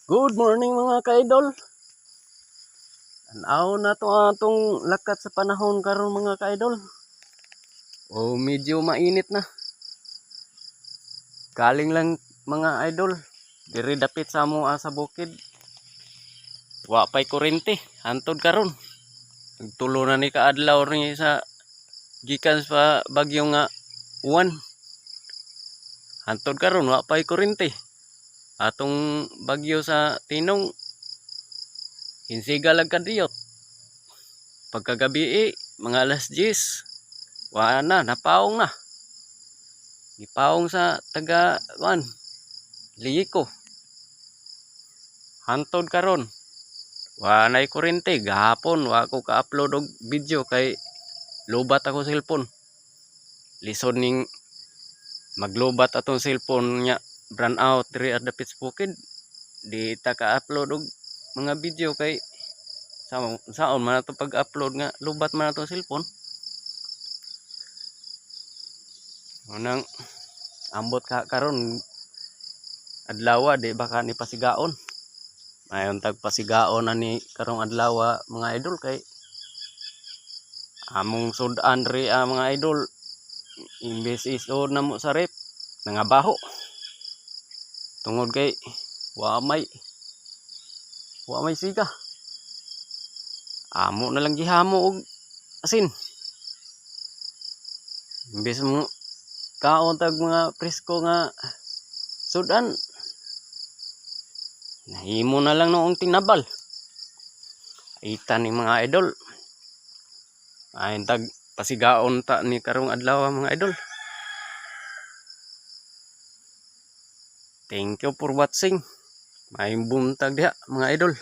Good morning mga ka-idol. Tanaw na to atong lakat sa panahon karon mga ka-idol. Medyo mainit na. Galing lang mga idol. Diri dapit sa amo sa bukid. Wa pay kuryente hantod karon. Nagtulo na ni kaadlaw ni sa gikan sa bagyo nga uwan. Hantod karon wa pay kuryente. Atong bagyo sa Tinong hinsiga lang kadiyot. Pagkagabi mga alas 10, wala na, napaong na. Ipaong sa taga Liyiko. Hantod karon. Wa nay kuryente gahapon wa ko ka-upload og video kay lobat ako cellphone. Lison ning maglobat atong cellphone nya brand out diri at dapit sa bukid. Di ta ka-upload og mga video kay saon man ato pag-upload nga lobat man ato cellphone. Unang ambot ka karon adlaw di baka ni pasigaon. Mayon tag pasigaon ani karong adlaw mga idol kay among sudan ri mga idol imbes isod namo sa rep nangabaho. Tungod kay wa may siga. Amo na lang gihamo og asin. Imbes mo kaon tag mga presko nga sudan. Nahimo na lang noong tinabal. Ita ni mga idol. Ayon tag pasigaon ta ni karong adlaw mga idol. Thank you for watching. May buntag diha mga idol.